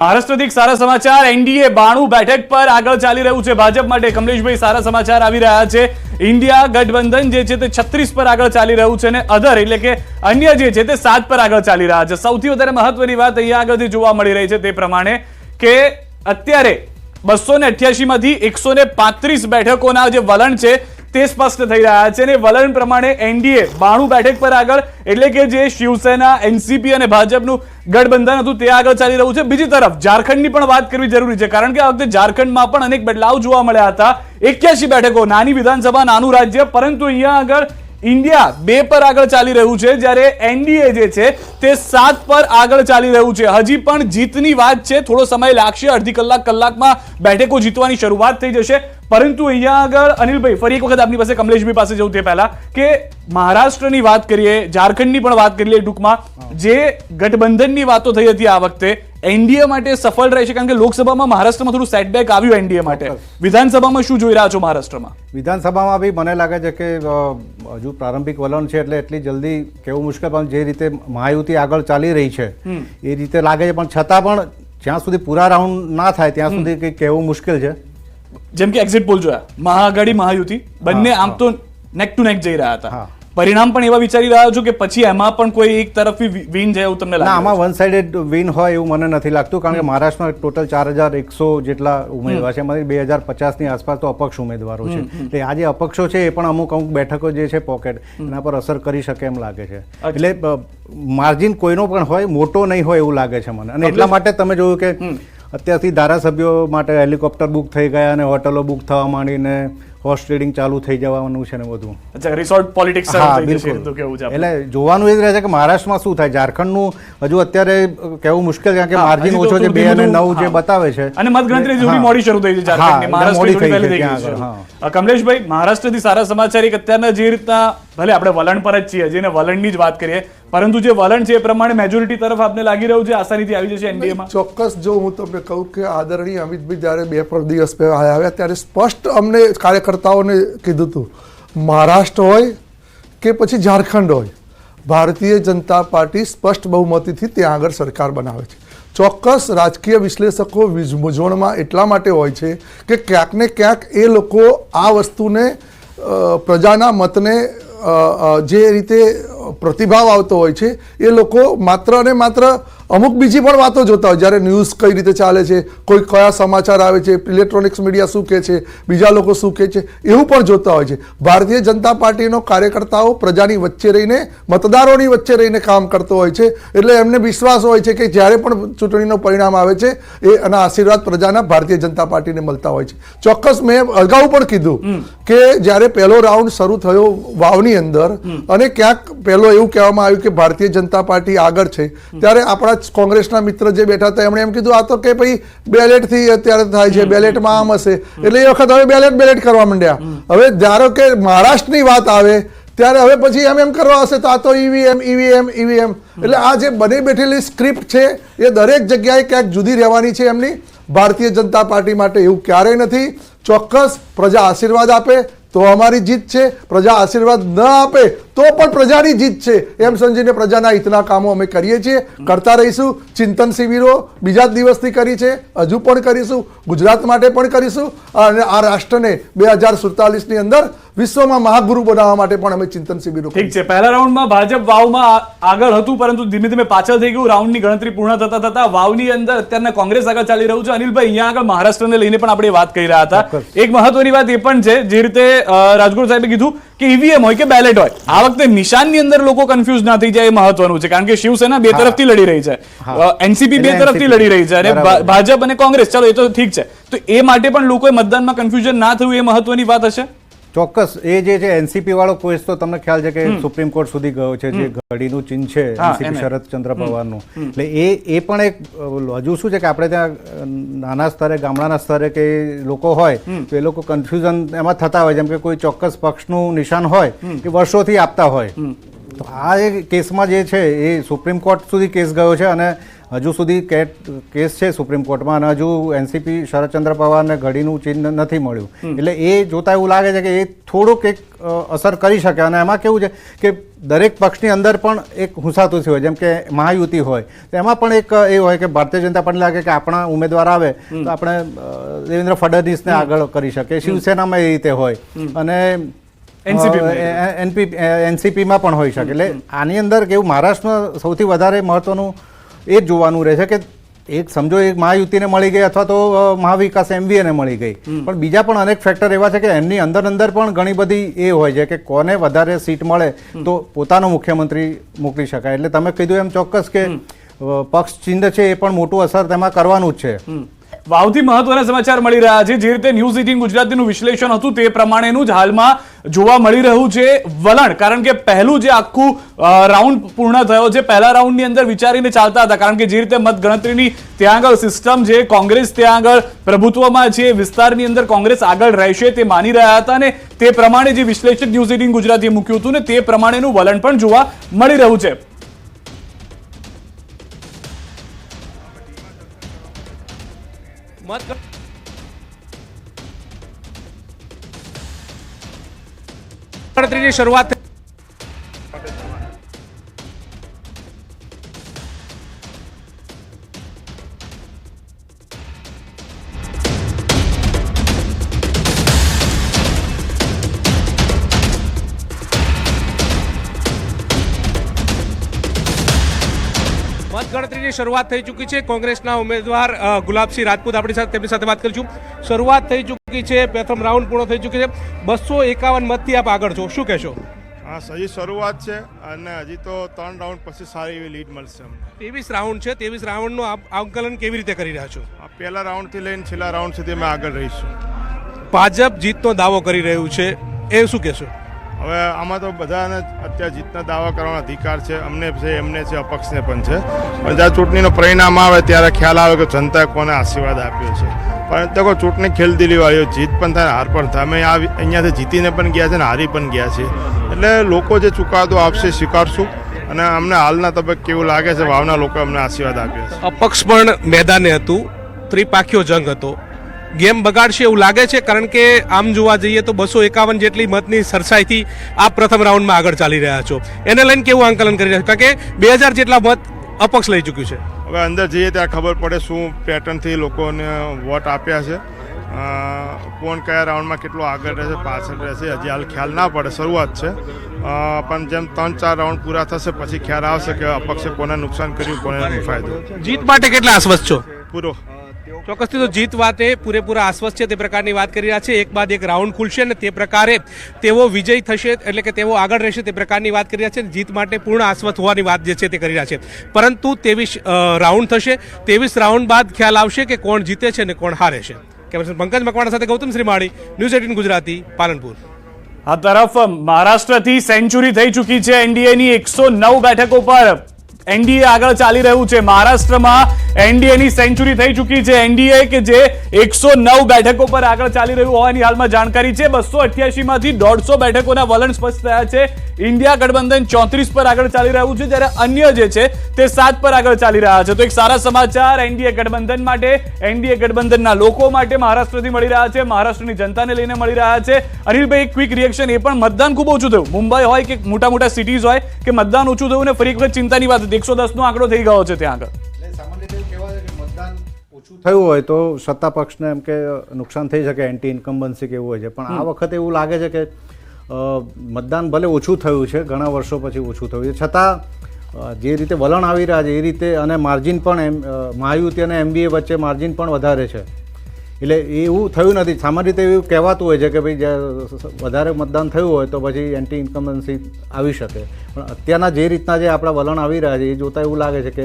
મહારાષ્ટ્રથી સારા સમાચાર એનડીએ 92 બેઠક પર આગળ ચાલી રહ્યું છે ભાજપ માટે કમલેશભાઈ સારા સમાચાર આવી રહ્યા છે ઇન્ડિયા ગઠબંધન જે છે તે 36 પર આગળ ચાલી રહ્યું છે અને અધર એટલે કે અન્ય જે છે તે 7 પર આગળ ચાલી રહ્યા છે સૌથી વધારે મહત્વની વાત અહીંયા આગળથી જોવા મળી રહી છે તે પ્રમાણે કે અત્યારે 288 માંથી 135 બેઠકોના જે વલણ છે તે સ્પષ્ટ થઈ રહ્યા છે અને વલણ પ્રમાણે એનડીએ 92 બેઠક પર આગળ એટલે કે જે શિવસેના એનસીપી અને ભાજપનું ગઠબંધન હતું તે આગળ ચાલી રહ્યું છે બીજી તરફ ઝારખંડની પણ વાત કરવી જરૂરી છે કારણ કે આ વખતે ઝારખંડમાં પણ અનેક બદલાવ જોવા મળ્યા હતા 81 બેઠકો નાની વિધાનસભા નાનું રાજ્ય પરંતુ અહીંયા આગળ ઇન્ડિયા 2 પર આગળ ચાલી રહ્યું છે જ્યારે એનડીએ જે છે તે 7 પર આગળ ચાલી રહ્યું છે હજી પણ જીતની વાત છે થોડો સમય લાગશે અડધી કલાકમાં બેઠકો જીતવાની શરૂઆત થઈ જશે પરંતુ અહીંયા આગળ અનિલભાઈ ફરી એક વખત આપની પાસે કમલેશભાઈ પાસે જવું તે પહેલા કે મહારાષ્ટ્રની વાત કરીએ ઝારખંડની પણ વાત કરીએ ટૂંકમાં જે ગઠબંધનની વાતો થઈ હતી આ વખતે એનડીએ માટે સફળ રહેશે કારણ કે લોકસભામાં મહારાષ્ટ્રમાં થોડું સેટબેક આવ્યું એનડીએ માટે વિધાનસભામાં શું જોઈ રહ્યા છો મહારાષ્ટ્રમાં વિધાનસભામાં બી મને લાગે છે કે હજુ પ્રારંભિક વલણ છે એટલે એટલી જલ્દી કેવું મુશ્કેલ પણ જે રીતે મહાયુતિ આગળ ચાલી રહી છે એ રીતે લાગે છે પણ છતાં પણ જ્યાં સુધી પૂરા રાઉન્ડ ના થાય ત્યાં સુધી કંઈક કહેવું મુશ્કેલ છે જેમ કે એક્ઝિટ પોલ જોયા મહાઆઘાડી મહાયુતિ બંને આમ તો નેક ટુ નેક જઈ રહ્યા હતા પરિણામ પણ એવા વિચારી રહ્યા છો કે પછી એમાં પણ કોઈ એક તરફી વિન જાય એવું તમને લાગે આમાં વન સાઇડેડ વિન હોય એવું મને નથી લાગતું કારણ કે મહારાષ્ટ્રમાં ટોટલ 4100 જેટલા ઉમેદવાર છે એમાંથી 2050ની આસપાસ તો અપક્ષ ઉમેદવારો છે એટલે આ જે અપક્ષો છે એ પણ અમુક બેઠકો જે છે પોકેટ એના પર અસર કરી શકે એમ લાગે છે એટલે માર્જિન કોઈનો પણ હોય મોટો નહીં હોય એવું લાગે છે મને અને એટલા માટે તમે જોયું કે અત્યારથી ધારાસભ્યો માટે હેલિકોપ્ટર બુક થઈ ગયા અને હોટલો બુક થવા માંડીને હોર્સ ટ્રેડિંગ ચાલુ થઈ જવાનું છે ને બધું અચ્છા રિસોર્ટ પોલિટિક્સ એટલે જોવાનું એ જ રહે છે કે મહારાષ્ટ્રમાં શું થાય ઝારખંડનું હજુ અત્યારે કહેવું મુશ્કેલ કારણ કે માર્જિન ઓછો છે 2 અને 9 જે બતાવે છે અને મતગણતરી થોડી મોડી શરૂ થઈ છે ઝારખંડની મહારાષ્ટ્ર થોડી પહેલી થઈ ગઈ છે કમલેશભાઈ મહારાષ્ટ્રથી સારા સમાચાર એક અત્યારના જે રીતના ભલે આપણે વલણ પર જ છીએ જેને વલણની જ વાત કરીએ પરંતુ જે વલણ છે એ પ્રમાણે મેજોરિટી તરફ આપને લાગી રહ્યું છે આસાનીથી આવી જશે એનડીએમાં ચોક્કસ જો હું તમને કહું કે આદરણીય અમિતભાઈ જ્યારે 2 દિવસ પહેલા આવ્યા ત્યારે સ્પષ્ટ અમને કાર્યકર્તાઓને કીધું હતું મહારાષ્ટ્ર હોય કે પછી ઝારખંડ હોય ભારતીય જનતા પાર્ટી સ્પષ્ટ બહુમતીથી ત્યાં આગળ સરકાર બનાવે છે ચોક્કસ રાજકીય વિશ્લેષકો મૂંઝવણમાં એટલા માટે હોય છે કે ક્યાંક ને ક્યાંક એ લોકો આ વસ્તુને પ્રજાના મતને જે રીતે પ્રતિભાવ આવતો હોય છે એ લોકો માત્ર ને માત્ર અમુક બીજી પણ વાતો જોતા હોય જ્યારે ન્યૂઝ કઈ રીતે ચાલે છે કોઈ કયા સમાચાર આવે છે ઇલેક્ટ્રોનિક્સ મીડિયા શું કહે છે બીજા લોકો શું કહે છે એવું પણ જોતા હોય છે ભારતીય જનતા પાર્ટીનો કાર્યકર્તાઓ પ્રજાની વચ્ચે રહીને મતદારોની વચ્ચે રહીને કામ કરતો હોય છે એટલે એમને વિશ્વાસ હોય છે કે જ્યારે પણ ચૂંટણીનું પરિણામ આવે છે એ એના આશીર્વાદ પ્રજાના ભારતીય જનતા પાર્ટીને મળતા હોય છે ચોક્કસ મેં અગાઉ પણ કીધું કે જ્યારે પહેલો રાઉન્ડ શરૂ થયો વાવની અંદર અને ક્યાંક પહેલો એવું કહેવામાં આવ્યું કે ભારતીય જનતા પાર્ટી આગળ છે ત્યારે આપણા કોંગ્રેસના મિત્ર જે બેઠા હતા એમણે એમ કીધું આ તો કે ભાઈ બેલેટથી અત્યારે થાય છે બેલેટમાં આમ હશે એટલે એ વખત હવે બેલેટ કરવા માંડ્યા હવે ધારો કે મહારાષ્ટ્રની વાત આવે ત્યારે હવે પછી એમ કરવા હશે તો આ તો ઈવીએમ એટલે આ જે બની બેઠેલી સ્ક્રિપ્ટ છે એ દરેક જગ્યાએ ક્યાંક જુદી રહેવાની છે એમની ભારતીય જનતા પાર્ટી માટે એવું ક્યારેય નથી ચોક્કસ પ્રજા આશીર્વાદ આપે તો અમારી જીત છે પ્રજા આશીર્વાદ ન આપે તો પણ પ્રજાની જીત છે એમ સમજીને પ્રજાના હિતના કામો અમે કરીએ છીએ કરતા રહીશું ચિંતન શિબિરો બીજા જ દિવસથી કરી છે હજુ પણ કરીશું ગુજરાત માટે પણ કરીશું અને આ રાષ્ટ્રને 2047ની અંદર વિશ્વમાં મહાગુરુ બનાવવા માટે પણ અમે ચિંતન શિબિરો ઠીક છે પહેલા રાઉન્ડમાં ભાજપ વાવમાં આગળ હતું પરંતુ ધીમે ધીમે પાછળ થઈ ગયું રાઉન્ડની ગણતરી પૂર્ણ થતા વાવની અંદર અત્યારના કોંગ્રેસ આગળ ચાલી રહ્યું છે અનિલભાઈ અહીંયા આગળ મહારાષ્ટ્રને લઈને પણ આપણે વાત કરી રહ્યા હતા એક મહત્વની વાત એ પણ છે જે રીતે રાજગોર સાહેબે કીધું કે ઈવીએમ હોય કે બેલેટ હોય આ વખતે નિશાનની અંદર લોકો કન્ફ્યુઝ ના થઈ જાય એ મહત્વનું છે કારણ કે શિવસેના 2 તરફથી લડી રહી છે એનસીપી 2 તરફથી લડી રહી છે અને ભાજપ અને કોંગ્રેસ ચાલો એ તો ઠીક છે તો એ માટે પણ લોકોએ મતદાનમાં કન્ફ્યુઝન ના થયું એ મહત્વની વાત હશે ચોક્કસ એ જે છે એનસીપી વાળો કેસ તો તમને ખ્યાલ છે કે સુપ્રીમ કોર્ટ સુધી ગયો છે જે ઘડીનું ચિહ્ન છે એનસીપી શરદચંદ્ર પવારનું એટલે એ પણ એક હજુ શું છે કે આપણે ત્યાં નાના સ્તરે ગામડાના સ્તરે કે લોકો હોય તો એ લોકો કન્ફ્યુઝન એમાં થતા હોય જેમ કે કોઈ ચોક્કસ પક્ષનું નિશાન હોય એ વર્ષોથી આપતા હોય તો આ એક કેસમાં જે છે એ સુપ્રીમ કોર્ટ સુધી કેસ ગયો છે અને હજુ સુધી કેસ છે સુપ્રીમ કોર્ટમાં અને હજુ એનસીપી શરદચંદ્ર પવારને ઘડીનું ચિહ્ન નથી મળ્યું, એટલે એ જોતા એવું લાગે છે કે એ થોડુંક એક અસર કરી શકે. અને એમાં કેવું છે કે દરેક પક્ષની અંદર પણ એક હુંસાતુસી હોય, જેમ કે મહાયુતિ હોય તો એમાં પણ એક એ હોય કે ભારતીય જનતા પાર્ટી લાગે કે આપણા ઉમેદવાર આવે તો આપણે દેવેન્દ્ર ફડણવીસને આગળ કરી શકીએ. શિવસેનામાં એ રીતે હોય અને એનસીપીમાં પણ હોઈ શકે. એટલે આની અંદર કેવું મહારાષ્ટ્રમાં સૌથી વધારે મહત્વનું એ જ જોવાનું રહે છે કે એક સમજો એક મહાયુતિને મળી ગઈ અથવા તો મહાવિકાસ એમવીએને મળી ગઈ, પણ બીજા પણ અનેક ફેક્ટર એવા છે કે એમની અંદર પણ ઘણી બધી એ હોય છે કે કોને વધારે સીટ મળે તો પોતાનો મુખ્યમંત્રી મોકલી શકાય. એટલે તમે કીધું એમ ચોક્કસ કે પક્ષ ચિહ્ન છે એ પણ મોટું અસર તેમાં કરવાનું જ છે. વાવથી મહત્વના સમાચાર મળી રહ્યા છે. જે રીતે ન્યૂઝ 18 ગુજરાતીનું વિશ્લેષણ હતું તે પ્રમાણેનું જ હાલમાં જોવા મળી રહ્યું છે વલણ. કારણ કે પહેલું જે આખું રાઉન્ડ પૂર્ણ થયો છે, પહેલા રાઉન્ડની અંદર વિચારીને ચાલતા હતા, કારણ કે જે રીતે મતગણતરીની ત્યાં આગળ સિસ્ટમ છે, કોંગ્રેસ ત્યાં આગળ પ્રભુત્વમાં છે, વિસ્તારની અંદર કોંગ્રેસ આગળ રહેશે તે માની રહ્યા હતા અને તે પ્રમાણે જે વિશ્લેષક ન્યૂઝ 18 ગુજરાતીએ મૂક્યું હતું ને તે પ્રમાણેનું વલણ પણ જોવા મળી રહ્યું છે. ગણતરીની શરૂઆત મતગણતરીની શરૂઆત થઈ ચૂકી છે. કોંગ્રેસના ઉમેદવાર ગુલાબસિંહ રાજપૂત આપણી સાથે, તેમની સાથે વાત કરીશું. શરૂઆત થઈ ચૂકી છે, પ્રથમ રાઉન્ડ પૂર્ણ થઈ ચૂકી છે. 251 મતથી આપ આગળ છો, શું કહેશો? હા, હજી શરૂઆત છે અને હજી તો 3 રાઉન્ડ પછી સારી એવી લીડ મળશે અમને. 23 રાઉન્ડ છે, 23 રાઉન્ડનું આંકલન કેવી રીતે કરી રહ્યા છો? આ પહેલા રાઉન્ડથી લઈને છેલ્લા રાઉન્ડ સુધી અમે આગળ રહીશું. ભાજપ જીતનો દાવો કરી રહ્યું છે, એ શું કહેશો? હવે આમાં તો બધાને અત્યારે જીતના દાવા કરવાનો અધિકાર છે, અમને છે, એમને છે, અપક્ષને પણ છે. પણ જ્યારે ચૂંટણીનું પરિણામ આવે ત્યારે ખ્યાલ આવે કે જનતાએ કોને આશીર્વાદ આપ્યો છે. પણ તો ચૂંટણી ખેલદિલી વાળી જીત પણ થાય, હાર પણ થાય. અમે અહીંયાથી જીતીને પણ ગયા છે ને હારી પણ ગયા છે. એટલે લોકો જે ચુકાદો આપશે સ્વીકારશું અને અમને હાલના તબક્કે એવું લાગે છે વાવના લોકો અમને આશીર્વાદ આપ્યા છે. અપક્ષ પણ મેદાને હતું, ત્રિપાખીયો જંગ હતો. ગેમ બગાડશે એવું લાગે છે, કારણ કે આમ જોવા જઈએ તો 251 જેટલી મતની સરસાઈથી આપ પ્રથમ રાઉન્ડમાં આગળ ચાલી રહ્યા છો. એને લઈને કેવું આંકલન કરી રહ્યા છો? કારણ કે 2000 જેટલા મત અપક્ષ લઈ ચૂક્યું છે. હવે અંદર જઈએ ત્યારે ખબર પડે શું પેટર્નથી લોકોને વોટ આપ્યા છે, કોણ કયા રાઉન્ડમાં કેટલો આગળ રહેશે, પાછળ રહેશે, હજી હાલ ખ્યાલ ના પડે, શરૂઆત છે. પણ જેમ 3-4 રાઉન્ડ પૂરા થશે પછી ખ્યાલ આવશે કે અપક્ષે કોને નુકસાન કર્યું, કોને ફાયદો. જીત માટે કેટલા આશ્વસ્ત છો? પૂરો ચોક્કસથી તો જીત વાતે પૂરેપૂરા આશ્વસ્ત છે, તે પ્રકારની વાત કરી રહ્યા છે. એક બાદ એક રાઉન્ડ ખુલશે અને તે પ્રકારે તેઓ વિજય થશે, એટલે કે તેઓ આગળ રહેશે તે પ્રકારની વાત કરી રહ્યા છે. જીત માટે પૂર્ણ આશ્વસ્ત હોવાની વાત જે છે તે કરી રહ્યા છે. પરંતુ 23 રાઉન્ડ થશે, 23 રાઉન્ડ બાદ ખ્યાલ આવશે કે કોણ જીતે છે અને કોણ હારે છે. કેમેરામેન પંકજ મકવાણા સાથે ગૌતમ શ્રીમાળી, ન્યૂઝ 18 ગુજરાતી, પાલનપુર. આ તરફ મહારાષ્ટ્રથી સેન્ચુરી થઈ ચૂકી છે એનડીએની. 109 બેઠકો પર એનડીએ આગળ ચાલી રહ્યું છે. મહારાષ્ટ્રમાં એનડીએની સેન્ચુરી થઈ ચૂકી છે. એનડીએ કે જે 109 બેઠકો પર આગળ ચાલી રહ્યું હોવાની હાલમાં જાણકારી છે. 288 માંથી 150 બેઠકોના વલણ સ્પષ્ટ થયા છે. ઇન્ડિયા ગઠબંધન 34 પર આગળ ચાલી રહ્યું છે, જ્યારે અન્ય જે છે તે 7 પર આગળ ચાલી રહ્યા છે. તો એક સારા સમાચાર એનડીએ ગઠબંધન માટે, એનડીએ ગઠબંધનના લોકો માટે મહારાષ્ટ્રથી મળી રહ્યા છે, મહારાષ્ટ્રની જનતાને લઈને મળી રહ્યા છે. અનિલભાઈ, એક ક્વિક રિએક્શન, એ પણ મતદાન ખૂબ ઓછું થયું. મુંબઈ હોય કે મોટા મોટા સિટીઝ હોય કે મતદાન ઓછું થયું ને ફરી એક વખત ચિંતાની વાત, 110 નો આંકડો થઈ ગયો છે ત્યાં આગળ. થયું હોય તો સત્તા પક્ષને એમ કે નુકસાન થઈ શકે, એન્ટી ઇન્કમ્બન્સી કે એવું હોય છે. પણ આ વખતે એવું લાગે છે કે મતદાન ભલે ઓછું થયું છે, ઘણા વર્ષો પછી ઓછું થયું છે, છતાં જે રીતે વલણ આવી રહ્યા છે એ રીતે, અને માર્જિન પણ મહાયુતિ અને એમબીએ વચ્ચે માર્જિન પણ વધારે છે. એટલે એવું થયું નથી. સામાન્ય રીતે એવું કહેવાતું હોય છે કે ભાઈ વધારે મતદાન થયું હોય તો પછી એન્ટી ઇન્કમ્બન્સી આવી શકે. પણ અત્યારના જે રીતના જે આપણા વલણ આવી રહ્યા છે એ જોતાં એવું લાગે છે કે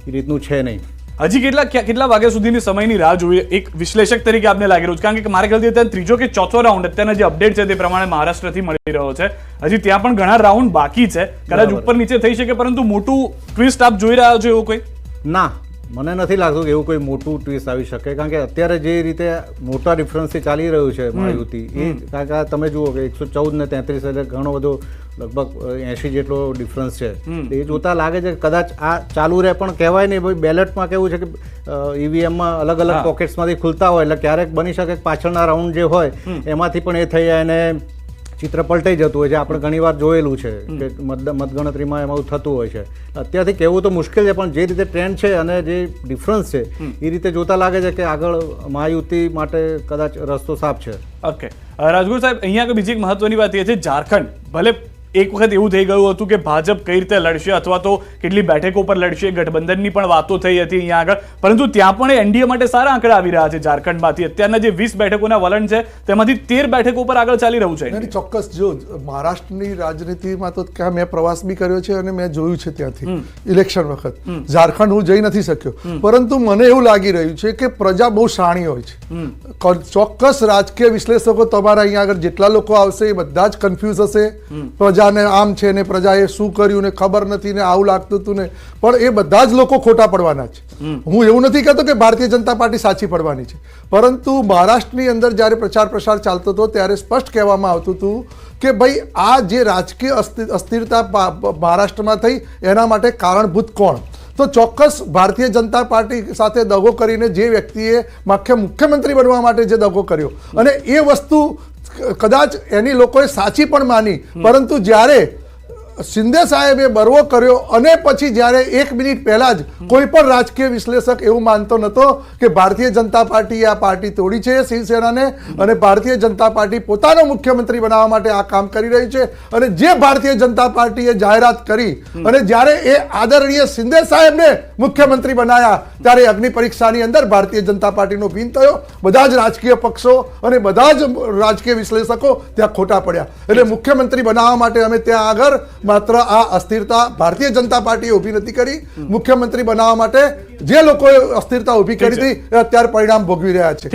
એ રીતનું છે નહીં. હજી કેટલા વાગ્યા સુધીની સમયની રાહ જોઈએ એક વિશ્લેષક તરીકે આપને લાગી રહ્યું છે? કારણ કે મારા ખ્યાલથી અત્યારે ત્રીજો કે ચોથો રાઉન્ડ અત્યારના જે અપડેટ છે તે પ્રમાણે મહારાષ્ટ્રથી મળી રહ્યો છે. હજી ત્યાં પણ ઘણા રાઉન્ડ બાકી છે, કદાચ ઉપર નીચે થઈ શકે, પરંતુ મોટું ટ્વિસ્ટ આપ જોઈ રહ્યા છો એવું કોઈ? ના, મને નથી લાગતું કે એવું કોઈ મોટું ટ્વિસ્ટ આવી શકે, કારણ કે અત્યારે જે રીતે મોટા ડિફરન્સથી ચાલી રહ્યું છે મહાયુતિ એ, કારણ કે આ તમે જુઓ કે 114 ને 33 એટલે ઘણો બધો લગભગ 80 જેટલો ડિફરન્સ છે. એ જોતા લાગે છે કે કદાચ આ ચાલુ રહે, પણ કહેવાય નહીં ભાઈ, બેલેટમાં કેવું છે કે ઈવીએમમાં અલગ અલગ પોકેટ્સમાંથી ખુલતા હોય એટલે ક્યારેક બની શકે કે પાછળના રાઉન્ડ જે હોય એમાંથી પણ એ થઈ જાય અને ચિત્ર પલટાઈ જતું હોય છે. આપણે ઘણીવાર જોયેલું છે કે મતગણતરીમાં એમાં થતું હોય છે. અત્યારથી કહેવું તો મુશ્કેલ છે, પણ જે રીતે ટ્રેન્ડ છે અને જે ડિફરન્સ છે એ રીતે જોતા લાગે છે કે આગળ મહાયુતિ માટે કદાચ રસ્તો સાફ છે. ઓકે, રાજગુરુ સાહેબ, અહીંયા બીજી એક મહત્વની વાત એ છે, ઝારખંડ ભલે એક વખત એવું થઈ ગયું હતું કે ભાજપ કઈ રીતે લડશે અથવા તો કેટલી બેઠકો પર લડશે, ગઠબંધનની પણ વાતો થઈ હતી અહીંયા આગળ, પરંતુ ત્યાં પણ એનડીએ માટે સારા આંકડા આવી રહ્યા છે. ઝારખંડમાંથી અત્યારના જે 20 બેઠકોના વલણ છે તેમાંથી 13 બેઠકો પર આગળ ચાલી રહ્યું છે. ચોક્કસ જો મહારાષ્ટ્રની રાજનીતિમાં તો ક્યાં મેં પ્રવાસ બી કર્યો છે અને મેં જોયું છે ત્યાંથી ઇલેક્શન વખત. ઝારખંડ હું જઈ નથી શક્યો, પરંતુ મને એવું લાગી રહ્યું છે કે પ્રજા બહુ શાણી હોય છે. ચોક્કસ રાજકીય વિશ્લેષકો તમારા અહીંયા આગળ જેટલા લોકો આવશે એ બધા જ કન્ફ્યુઝ હશે. પ્રજાને આમ છે ને પ્રજાએ શું કર્યું ને ખબર નથી ને આવું લાગતું હતું ને, પણ એ બધા જ લોકો ખોટા પડવાના છે. હું એવું નથી કહેતો કે ભારતીય જનતા પાર્ટી સાચી પડવાની છે, પરંતુ મહારાષ્ટ્રની અંદર જ્યારે પ્રચાર પ્રસાર ચાલતો હતો ત્યારે સ્પષ્ટ કહેવામાં આવતું હતું કે ભાઈ આ જે રાજકીય અસ્થિરતા મહારાષ્ટ્રમાં થઈ એના માટે કારણભૂત કોણ. તો ચોક્કસ ભારતીય જનતા પાર્ટી સાથે દગો કરીને જે વ્યક્તિએ મુખ્યમંત્રી બનવા માટે જે દગો કર્યો અને એ વસ્તુ કદાચ એની લોકોએ સાચી પણ માની, પરંતુ જ્યારે શિંદે સાહેબે બરવો કર્યો અને પછી જ્યારે 1 મિનિટ પહેલા જ કોઈ પણ રાજકીય વિશ્લેષક એવું માનતો નહોતો કે ભારતીય જનતા પાર્ટીએ આ પાર્ટી તોડી છે શિવસેનાને અને ભારતીય જનતા પાર્ટી પોતાનો મુખ્યમંત્રી બનાવવા માટે આ કામ કરી રહી છે. અને જે ભારતીય જનતા પાર્ટીએ જાહેરાત કરી અને જ્યારે એ આદરણીય શિંદે સાહેબને મુખ્યમંત્રી બનાવ્યા ત્યારે અગ્નિ પરીક્ષાની અંદર ભારતીય જનતા પાર્ટીનો ભીન થયો. બધા જ રાજકીય પક્ષો અને બધા જ રાજકીય વિશ્લેષકો ત્યાં ખોટા પડ્યા. એટલે મુખ્યમંત્રી બનાવવા માટે અમે ત્યાં આગળ માત્ર આ અસ્થિરતા ભારતીય જનતા પાર્ટીએ ઊભી નથી કરી, મુખ્યમંત્રી બનાવવા માટે જે લોકોએ અસ્થિરતા ઊભી કરી હતી અત્યારે પરિણામ ભોગવી રહ્યા છે.